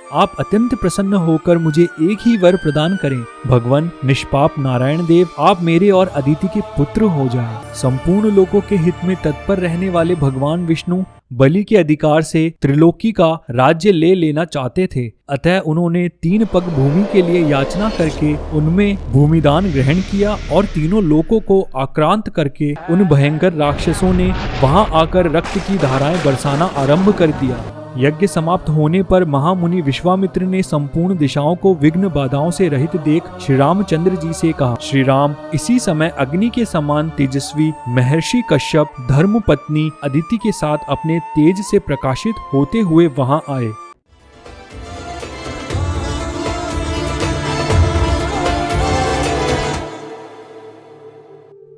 आप अत्यंत प्रसन्न होकर मुझे एक ही वर प्रदान करें। भगवान निष्पाप नारायण देव, आप मेरे और अदिति के पुत्र हो जाएं। संपूर्ण लोगों के हित में तत्पर रहने वाले भगवान विष्णु बलि के अधिकार से त्रिलोकी का राज्य ले लेना चाहते थे। अतः उन्होंने 3 पग भूमि के लिए याचना करके उनमें भूमिदान ग्रहण किया और तीनों लोकों को आक्रांत करके उन भयंकर राक्षसों ने वहां आकर रक्त की धाराएं बरसाना आरंभ कर दिया। यज्ञ समाप्त होने पर महामुनि विश्वामित्र ने संपूर्ण दिशाओं को विघ्न बाधाओं से रहित देख श्री रामचंद्र जी से कहा। श्री राम इसी समय अग्नि के समान तेजस्वी महर्षि कश्यप धर्मपत्नी अदिति के साथ अपने तेज से प्रकाशित होते हुए वहां आए।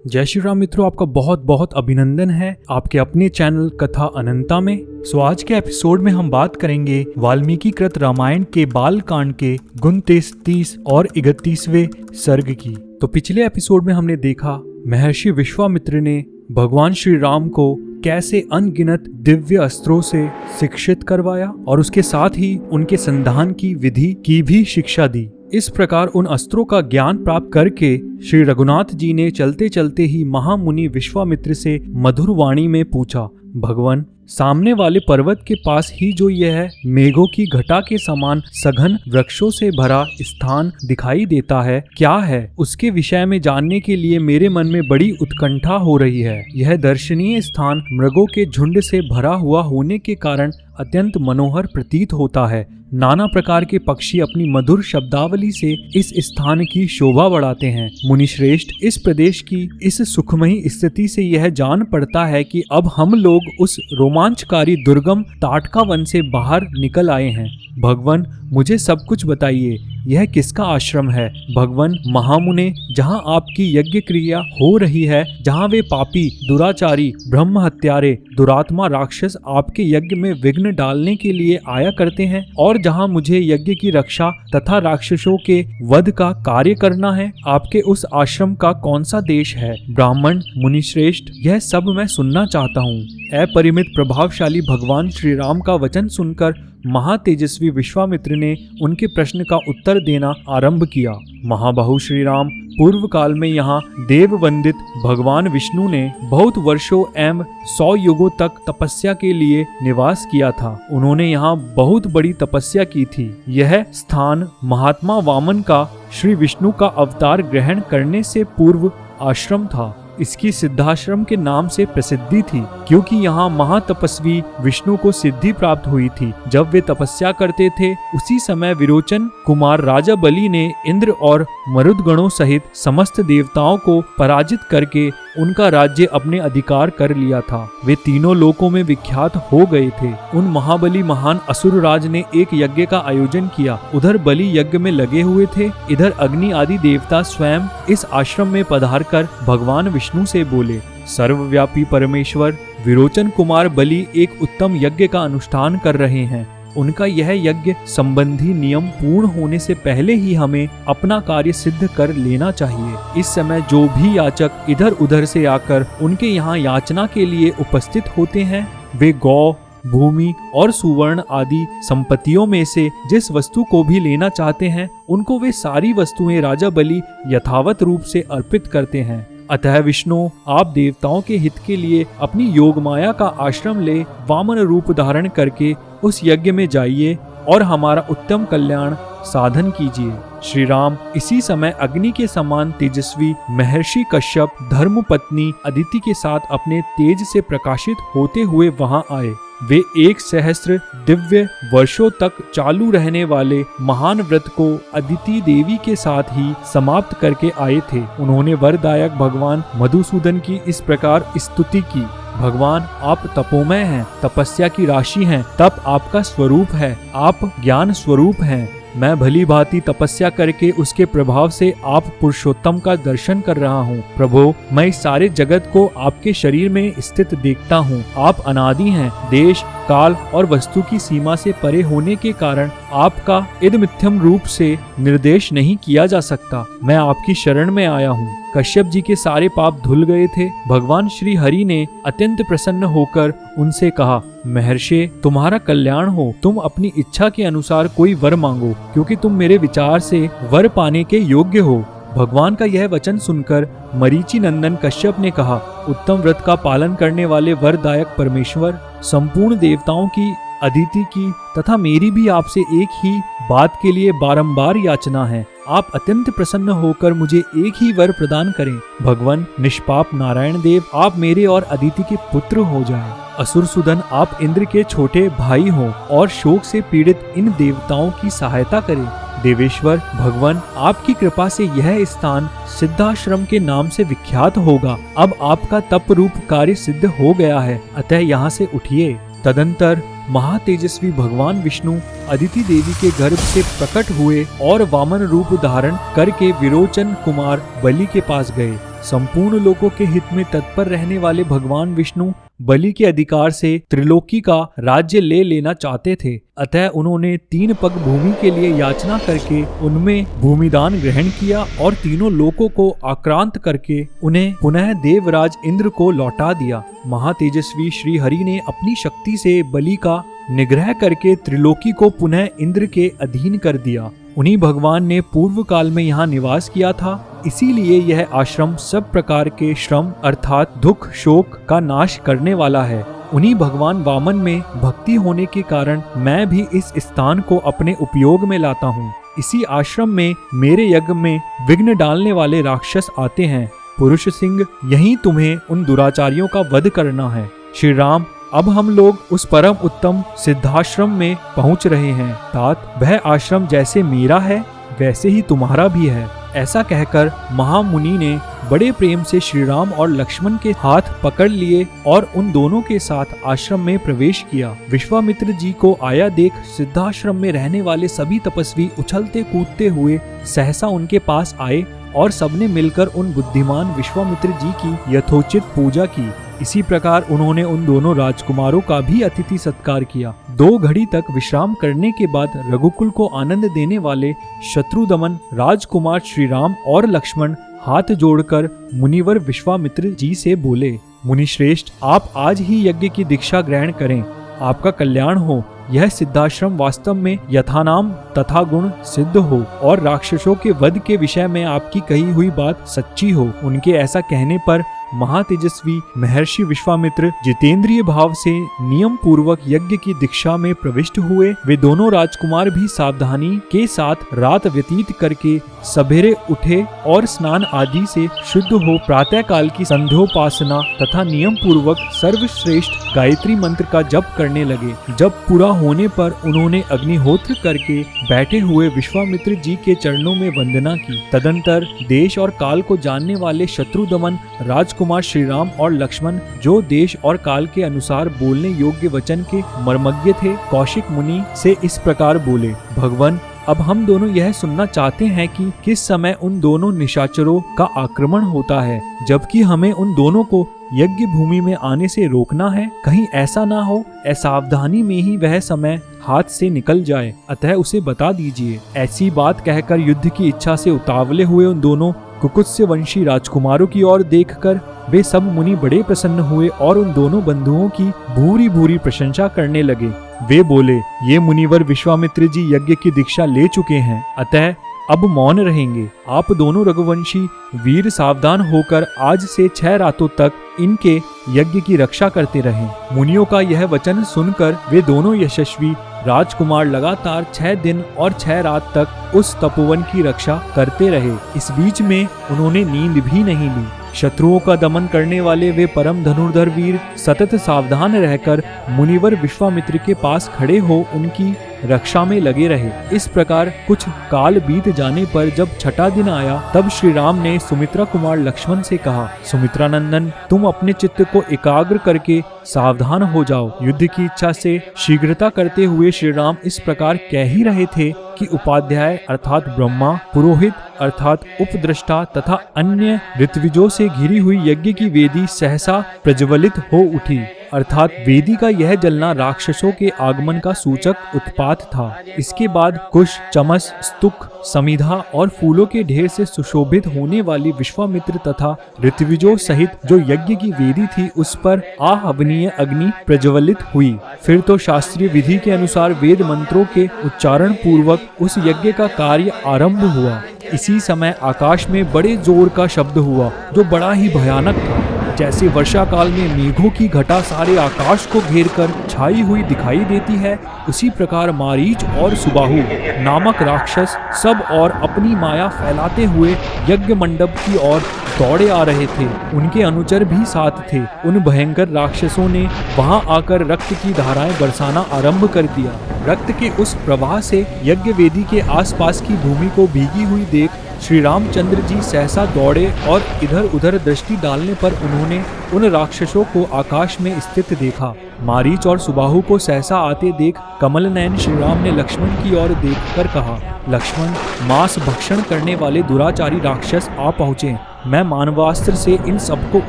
जय श्री राम मित्रों, आपका बहुत बहुत अभिनंदन है आपके अपने चैनल कथा अनंता में। आज के एपिसोड में हम बात करेंगे वाल्मीकि कृत रामायण के बाल कांड के 29, 30 और 31वें सर्ग की। तो पिछले एपिसोड में हमने देखा महर्षि विश्वामित्र ने भगवान श्री राम को कैसे अनगिनत दिव्य अस्त्रों से शिक्षित करवाया और उसके साथ ही उनके संधान की विधि की भी शिक्षा दी। इस प्रकार उन अस्त्रों का ज्ञान प्राप्त करके श्री रघुनाथ जी ने चलते चलते ही महामुनि विश्वामित्र से मधुर वाणी में पूछा, भगवान सामने वाले पर्वत के पास ही जो यह मेघों की घटा के समान सघन वृक्षों से भरा स्थान दिखाई देता है, क्या है? उसके विषय में जानने के लिए मेरे मन में बड़ी उत्कंठा हो रही है। यह दर्शनीय स्थान मृगों के झुंड से भरा हुआ होने के कारण अत्यंत मनोहर प्रतीत होता है। नाना प्रकार के पक्षी अपनी मधुर शब्दावली से इस स्थान की शोभा बढ़ाते हैं। मुनिश्रेष्ठ, इस प्रदेश की इस सुखमयी स्थिति से यह जान पड़ता है कि अब हम लोग उस रोमांचकारी दुर्गम ताटका वन से बाहर निकल आए हैं। भगवान मुझे सब कुछ बताइए, यह किसका आश्रम है? भगवान महामुने, जहाँ आपकी यज्ञ क्रिया हो रही है, जहाँ वे पापी, दुराचारी, ब्रह्म हत्यारे, दुरात्मा राक्षस आपके यज्ञ में विघ्न डालने के लिए आया करते हैं और जहाँ मुझे यज्ञ की रक्षा तथा राक्षसों के वध का कार्य करना है, आपके उस आश्रम का कौन सा देश है? ब्राह्मण मुनिश्रेष्ठ, यह सब मैं सुनना चाहता हूँ। अपरिमित प्रभावशाली भगवान श्री राम का वचन सुनकर महातेजस्वी विश्वामित्र ने उनके प्रश्न का उत्तर देना आरंभ किया। महाबाहु श्री राम, पूर्व काल में यहाँ देव वंदित भगवान विष्णु ने बहुत वर्षों एवं 100 युगों तक तपस्या के लिए निवास किया था। उन्होंने यहाँ बहुत बड़ी तपस्या की थी। यह स्थान महात्मा वामन का श्री विष्णु का अवतार ग्रहण करने से पूर्व आश्रम था। इसकी सिद्धाश्रम के नाम से प्रसिद्धि थी, क्योंकि यहाँ महातपस्वी विष्णु को सिद्धि प्राप्त हुई थी। जब वे तपस्या करते थे, उसी समय विरोचन कुमार राजा बलि ने इंद्र और मरुदगणों सहित समस्त देवताओं को पराजित करके उनका राज्य अपने अधिकार कर लिया था। वे तीनों लोकों में विख्यात हो गए थे। उन महाबली महान असुर राज ने एक यज्ञ का आयोजन किया। उधर बलि यज्ञ में लगे हुए थे, इधर अग्नि आदि देवता स्वयं इस आश्रम में पधार कर भगवान विष्णु से बोले, सर्वव्यापी परमेश्वर, विरोचन कुमार बलि एक उत्तम यज्ञ का अनुष्ठान कर रहे हैं। उनका यह यज्ञ संबंधी नियम पूर्ण होने से पहले ही हमें अपना कार्य सिद्ध कर लेना चाहिए। इस समय जो भी याचक इधर उधर से आकर उनके यहाँ याचना के लिए उपस्थित होते हैं, वे गौ, भूमि और सुवर्ण आदि संपत्तियों में से जिस वस्तु को भी लेना चाहते हैं, उनको वे सारी वस्तुएं राजा बलि यथावत रूप से अर्पित करते हैं। अतः विष्णु, आप देवताओं के हित के लिए अपनी योग माया का आश्रम ले वामन रूप धारण करके उस यज्ञ में जाइए और हमारा उत्तम कल्याण साधन कीजिए। श्री राम इसी समय अग्नि के समान तेजस्वी महर्षि कश्यप धर्मपत्नी अदिति के साथ अपने तेज से प्रकाशित होते हुए वहां आए। वे 1 सहस्त्र दिव्य वर्षों तक चालू रहने वाले महान व्रत को अदिति देवी के साथ ही समाप्त करके आए थे। उन्होंने वरदायक भगवान मधुसूदन की इस प्रकार स्तुति की, भगवान आप तपोमय हैं, तपस्या की राशि हैं, तप आपका स्वरूप है, आप ज्ञान स्वरूप हैं। मैं भली भांति तपस्या करके उसके प्रभाव से आप पुरुषोत्तम का दर्शन कर रहा हूँ। प्रभु, मैं इस सारे जगत को आपके शरीर में स्थित देखता हूँ। आप अनादि हैं, देश काल और वस्तु की सीमा से परे होने के कारण आपका इदमिथ्यम रूप से निर्देश नहीं किया जा सकता। मैं आपकी शरण में आया हूँ। कश्यप जी के सारे पाप धुल गए थे। भगवान श्री हरि ने अत्यंत प्रसन्न होकर उनसे कहा, महर्षि, तुम्हारा कल्याण हो। तुम अपनी इच्छा के अनुसार कोई वर मांगो, क्योंकि तुम मेरे विचार से वर पाने के योग्य हो। भगवान का यह वचन सुनकर मरीचि नंदन कश्यप ने कहा, उत्तम व्रत का पालन करने वाले वरदायक परमेश्वर, संपूर्ण देवताओं की, अदिति की तथा मेरी भी आपसे एक ही बात के लिए बारंबार याचना है। आप अत्यंत प्रसन्न होकर मुझे एक ही वर प्रदान करें। भगवान निष्पाप नारायण देव, आप मेरे और अदिति के पुत्र हो जाएं। असुर सुदन, आप इंद्र के छोटे भाई हो और शोक से पीड़ित इन देवताओं की सहायता करें। देवेश्वर भगवान, आपकी कृपा से यह स्थान सिद्धाश्रम के नाम से विख्यात होगा। अब आपका तप रूप कार्य सिद्ध हो गया है, अतः यहाँ से उठिए। तदंतर महातेजस्वी भगवान विष्णु अदिति देवी के गर्भ से प्रकट हुए और वामन रूप धारण करके विरोचन कुमार बलि के पास गए। संपूर्ण लोकों के हित में तत्पर रहने वाले भगवान विष्णु बलि के अधिकार से त्रिलोकी का राज्य ले लेना चाहते थे, अतः उन्होंने 3 पग भूमि के लिए याचना करके उनमें भूमिदान ग्रहण किया और तीनों लोकों को आक्रांत करके उन्हें पुनः देवराज इंद्र को लौटा दिया। महातेजस्वी श्री हरि ने अपनी शक्ति से बलि का निग्रह करके त्रिलोकी को पुनः इंद्र के अधीन कर दिया। उन्हीं भगवान ने पूर्व काल में यहाँ निवास किया था, इसीलिए यह आश्रम सब प्रकार के श्रम अर्थात दुख शोक का नाश करने वाला है। उन्हीं भगवान वामन में भक्ति होने के कारण मैं भी इस स्थान को अपने उपयोग में लाता हूँ। इसी आश्रम में मेरे यज्ञ में विघ्न डालने वाले राक्षस आते हैं। पुरुष सिंह, यहीं तुम्हें उन दुराचारियों का वध करना है। श्री राम, अब हम लोग उस परम उत्तम सिद्धाश्रम में पहुंच रहे हैं। तात, वह आश्रम जैसे मेरा है वैसे ही तुम्हारा भी है। ऐसा कहकर महामुनि ने बड़े प्रेम से श्री राम और लक्ष्मण के हाथ पकड़ लिए और उन दोनों के साथ आश्रम में प्रवेश किया। विश्वामित्र जी को आया देख सिद्धाश्रम में रहने वाले सभी तपस्वी उछलते कूदते हुए सहसा उनके पास आए और सबने मिलकर उन बुद्धिमान विश्वामित्र जी की यथोचित पूजा की। इसी प्रकार उन्होंने उन दोनों राजकुमारों का भी अतिथि सत्कार किया। 2 घड़ी तक विश्राम करने के बाद रघुकुल को आनंद देने वाले शत्रुदमन राजकुमार श्री राम और लक्ष्मण हाथ जोड़कर मुनिवर विश्वामित्र जी से बोले, मुनि श्रेष्ठ, आप आज ही यज्ञ की दीक्षा ग्रहण करें, आपका कल्याण हो। यह सिद्धाश्रम वास्तव में यथानाम तथा गुण सिद्ध हो और राक्षसों के वध के विषय में आपकी कही हुई बात सच्ची हो। उनके ऐसा कहने पर महातेजस्वी महर्षि विश्वामित्र जितेंद्रिय भाव से नियम पूर्वक यज्ञ की दीक्षा में प्रविष्ट हुए। वे दोनों राजकुमार भी सावधानी के साथ रात व्यतीत करके सवेरे उठे और स्नान आदि से शुद्ध हो प्रातः काल की संध्योपासना तथा नियम पूर्वक सर्वश्रेष्ठ गायत्री मंत्र का जप करने लगे। जब पूरा होने पर उन्होंने अग्निहोत्र करके बैठे हुए विश्वामित्र जी के चरणों में वंदना की। तदंतर देश और काल को जानने वाले शत्रुदमन राजकुमार श्री राम और लक्ष्मण, जो देश और काल के अनुसार बोलने योग्य वचन के मर्मज्ञ थे, कौशिक मुनि से इस प्रकार बोले, भगवान, अब हम दोनों यह सुनना चाहते हैं कि किस समय उन दोनों निशाचरों का आक्रमण होता है, जबकि हमें उन दोनों को यज्ञ भूमि में आने से रोकना है। कहीं ऐसा ना हो असावधानी में ही वह समय हाथ से निकल जाए, अतः उसे बता दीजिए। ऐसी बात कहकर युद्ध की इच्छा से उतावले हुए उन दोनों कुकुत्स्य वंशी राजकुमारों की ओर देखकर वे सब मुनि बड़े प्रसन्न हुए और उन दोनों बंधुओं की भूरी भूरी प्रशंसा करने लगे। वे बोले, ये मुनिवर विश्वामित्र जी यज्ञ की दीक्षा ले चुके हैं, अतः अब मौन रहेंगे। आप दोनों रघुवंशी वीर सावधान होकर आज से 6 रातों तक इनके यज्ञ की रक्षा करते रहें। मुनियों का यह वचन सुनकर वे दोनों यशस्वी राजकुमार लगातार 6 दिन और 6 रात तक उस तपोवन की रक्षा करते रहे। इस बीच में उन्होंने नींद भी नहीं ली। शत्रुओं का दमन करने वाले वे परम धनुर्धर वीर सतत सावधान रहकर मुनिवर विश्वामित्र के पास खड़े हो उनकी रक्षा में लगे रहे। इस प्रकार कुछ काल बीत जाने पर जब 6ठा दिन आया, तब श्री राम ने सुमित्रा कुमार लक्ष्मण से कहा, सुमित्रा नंदन, तुम अपने चित्त को एकाग्र करके सावधान हो जाओ। युद्ध की इच्छा से शीघ्रता करते हुए श्री राम इस प्रकार कह ही रहे थे कि उपाध्याय अर्थात ब्रह्मा, पुरोहित अर्थात उपद्रष्टा तथा अन्य ऋत्विजों से घिरी हुई यज्ञ की वेदी सहसा प्रज्वलित हो उठी अर्थात वेदी का यह जलना राक्षसों के आगमन का सूचक उत्पात था। इसके बाद कुश, चमस, स्तुक, समिधा और फूलों के ढेर से सुशोभित होने वाली विश्वामित्र तथा ऋत्विजों सहित जो यज्ञ की वेदी थी उस पर आहवनीय अग्नि प्रज्वलित हुई। फिर तो शास्त्रीय विधि के अनुसार वेद मंत्रों के उच्चारण पूर्वक उस यज्ञ का कार्य आरंभ हुआ। इसी समय आकाश में बड़े जोर का शब्द हुआ जो बड़ा ही भयानक था। जैसे वर्षा काल में मेघों की घटा सारे आकाश को घेरकर छाई हुई दिखाई देती है, उसी प्रकार मारीच और सुबाहु नामक राक्षस सब और अपनी माया फैलाते हुए यज्ञ मंडप की ओर दौड़े आ रहे थे। उनके अनुचर भी साथ थे। उन भयंकर राक्षसों ने वहां आकर रक्त की धाराएं बरसाना आरंभ कर दिया। रक्त के उस प्रवाह से यज्ञ वेदी के आसपास की भूमि को भीगी हुई देख श्री रामचंद्र जी सहसा दौड़े और इधर उधर दृष्टि डालने पर उन्होंने उन राक्षसों को आकाश में स्थित देखा। मारीच और सुबाहु को सहसा आते देख कमल नयन श्री राम ने लक्ष्मण की ओर देखकर कहा, लक्ष्मण, मांस भक्षण करने वाले दुराचारी राक्षस आ पहुँचे। मैं मानवास्त्र से इन सबको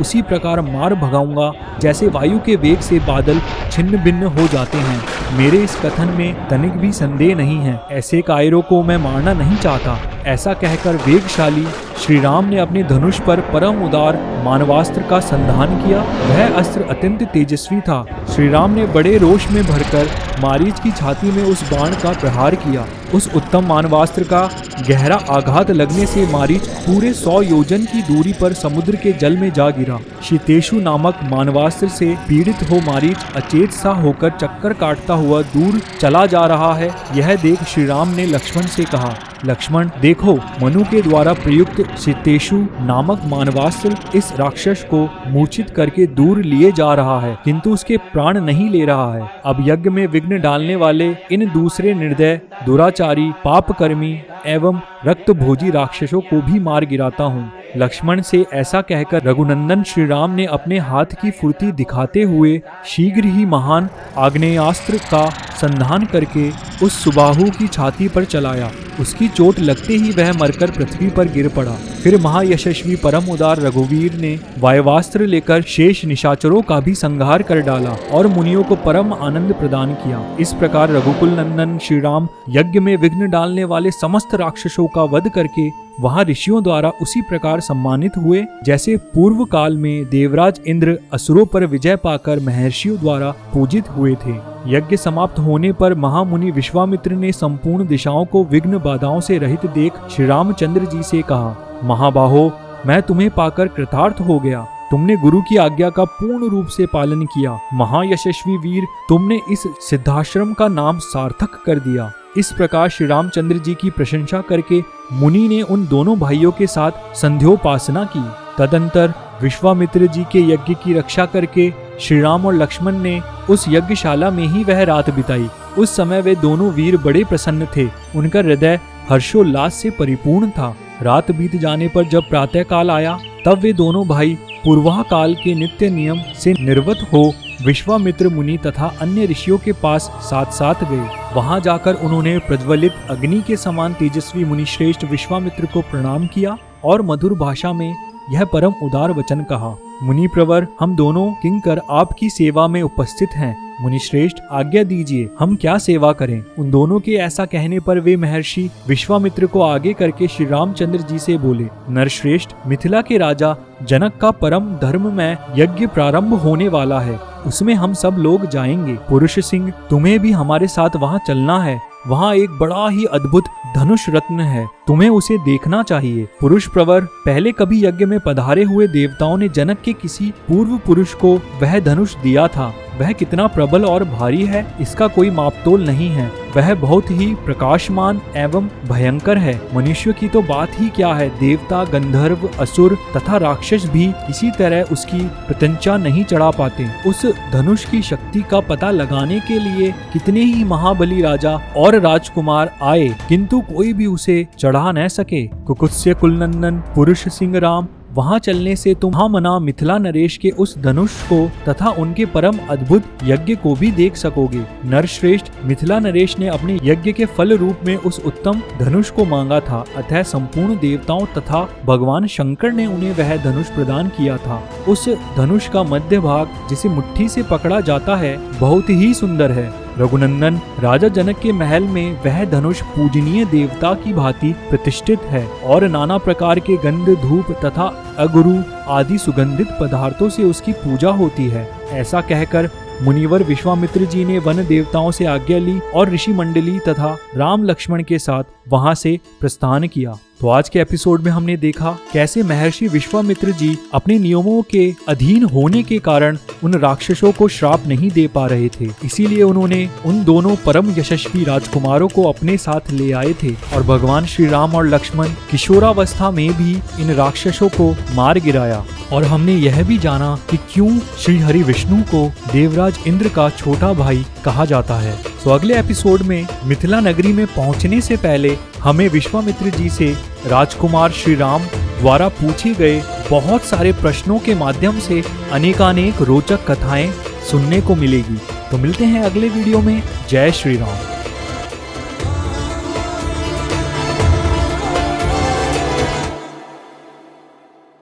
उसी प्रकार मार भगाऊंगा जैसे वायु के वेग से बादल छिन्न भिन्न हो जाते हैं। मेरे इस कथन में तनिक भी संदेह नहीं है। ऐसे कायरों को मैं मारना नहीं चाहता। ऐसा कहकर वेगशाली श्री राम ने अपने धनुष पर परम उदार मानवास्त्र का संधान किया। वह अस्त्र अत्यंत तेजस्वी था। श्री राम ने बड़े रोष में भरकर मारीच की छाती में उस बाण का प्रहार किया। उस उत्तम मानवास्त्र का गहरा आघात लगने से मारीच पूरे 100 योजन की दूरी पर समुद्र के जल में जा गिरा। शीतेशु नामक मानवास्त्र से पीड़ित हो मारीच अचेत सा होकर चक्कर काटता हुआ दूर चला जा रहा है। यह देख श्री राम ने लक्ष्मण से कहा, लक्ष्मण देखो, मनु के द्वारा प्रयुक्त शीतेशु नामक मानवास्त्र इस राक्षस को मूर्छित करके दूर लिए जा रहा है, किंतु उसके प्राण नहीं ले रहा है। अब यज्ञ में विघ्न डालने वाले इन दूसरे निर्दय, दुराचारी, पापकर्मी एवं रक्त भोजी राक्षसों को भी मार गिराता हूँ। लक्ष्मण से ऐसा कहकर रघुनंदन श्री राम ने अपने हाथ की फुर्ती दिखाते हुए शीघ्र ही महान आग्नेयास्त्र का संधान करके उस सुबाहु की छाती पर चलाया। उसकी चोट लगते ही वह मरकर पृथ्वी पर गिर पड़ा। फिर महायशस्वी परम उदार रघुवीर ने वायवास्त्र लेकर शेष निशाचरों का भी संहार कर डाला और मुनियों को परम आनंद प्रदान किया। इस प्रकार रघुकुल नंदन श्री राम यज्ञ में विघ्न डालने वाले समस्त राक्षसों का वध करके वहां ऋषियों द्वारा उसी प्रकार सम्मानित हुए जैसे पूर्व काल में देवराज इंद्र असुरों पर विजय पाकर महर्षियों द्वारा पूजित हुए थे। यज्ञ समाप्त होने पर महामुनि विश्वामित्र ने संपूर्ण दिशाओं को विघ्न बाधाओं से रहित देख श्री रामचंद्र जी से कहा, महाबाहो, मैं तुम्हें पाकर कृतार्थ हो गया। तुमने गुरु की आज्ञा का पूर्ण रूप से पालन किया। महायशस्वी वीर, तुमने इस सिद्धाश्रम का नाम सार्थक कर दिया। इस प्रकार श्री रामचंद्र जी की प्रशंसा करके मुनि ने उन दोनों भाइयों के साथ संध्योपासना की। तदंतर विश्वामित्र जी के यज्ञ की रक्षा करके श्री राम और लक्ष्मण ने उस यज्ञशाला में ही वह रात बिताई। उस समय वे दोनों वीर बड़े प्रसन्न थे। उनका हृदय हर्षोल्लास से परिपूर्ण था। रात बीत जाने पर जब प्रातः काल आया तब वे दोनों भाई पूर्वाह काल के नित्य नियम से निर्वत हो विश्वामित्र मुनि तथा अन्य ऋषियों के पास साथ साथ गए। वहां जाकर उन्होंने प्रज्वलित अग्नि के समान तेजस्वी मुनि श्रेष्ठ विश्वामित्र को प्रणाम किया और मधुर भाषा में यह परम उदार वचन कहा, मुनि प्रवर, हम दोनों किंकर आपकी सेवा में उपस्थित हैं। मुनि श्रेष्ठ, आज्ञा दीजिए, हम क्या सेवा करें। उन दोनों के ऐसा कहने पर वे महर्षि विश्वामित्र को आगे करके श्री रामचंद्र जी से बोले, नरश्रेष्ठ, मिथिला के राजा जनक का परम धर्म में यज्ञ प्रारंभ होने वाला है। उसमें हम सब लोग जाएंगे। पुरुष सिंह, तुम्हें भी हमारे साथ वहां चलना है। वहाँ एक बड़ा ही अद्भुत धनुष रत्न है, तुम्हें उसे देखना चाहिए। पुरुष प्रवर, पहले कभी यज्ञ में पधारे हुए देवताओं ने जनक के किसी पूर्व पुरुष को वह धनुष दिया था। वह कितना प्रबल और भारी है, इसका कोई मापतोल नहीं है। वह बहुत ही प्रकाशमान एवं भयंकर है। मनुष्य की तो बात ही क्या है, देवता, गंधर्व, असुर तथा राक्षस भी किसी तरह उसकी प्रत्यंचा नहीं चढ़ा पाते। उस धनुष की शक्ति का पता लगाने के लिए कितने ही महाबली राजा और राजकुमार आए, किंतु कोई भी उसे चढ़ा न सके। कुकुत्स्य कुलनंदन पुरुष सिंह राम वहाँ चलने से तुम महामना मिथिला नरेश के उस धनुष को तथा उनके परम अद्भुत यज्ञ को भी देख सकोगे। नरश्रेष्ठ, मिथिला नरेश ने अपने यज्ञ के फल रूप में उस उत्तम धनुष को मांगा था, अतः संपूर्ण देवताओं तथा भगवान शंकर ने उन्हें वह धनुष प्रदान किया था। उस धनुष का मध्य भाग, जिसे मुट्ठी से पकड़ा जाता है, बहुत ही सुंदर है। रघुनंदन, राजा जनक के महल में वह धनुष पूजनीय देवता की भांति प्रतिष्ठित है और नाना प्रकार के गंध, धूप तथा अगुरु आदि सुगंधित पदार्थों से उसकी पूजा होती है। ऐसा कहकर मुनिवर विश्वामित्र जी ने वन देवताओं से आज्ञा ली और ऋषि मंडली तथा राम लक्ष्मण के साथ वहां से प्रस्थान किया। तो आज के एपिसोड में हमने देखा कैसे महर्षि विश्वामित्र जी अपने नियमों के अधीन होने के कारण उन राक्षसों को श्राप नहीं दे पा रहे थे, इसीलिए उन्होंने उन दोनों परम यशस्वी राजकुमारों को अपने साथ ले आए थे और भगवान श्री राम और लक्ष्मण किशोरावस्था में भी इन राक्षसों को मार गिराया। और हमने यह भी जाना कि क्यों श्री हरि विष्णु को देवराज इंद्र का छोटा भाई कहा जाता है। तो अगले एपिसोड में मिथिला नगरी में पहुंचने से पहले हमें विश्वामित्र जी से राजकुमार श्री राम द्वारा पूछे गए बहुत सारे प्रश्नों के माध्यम से अनेकानेक रोचक कथाएं सुनने को मिलेगी। तो मिलते हैं अगले वीडियो में। जय श्री राम।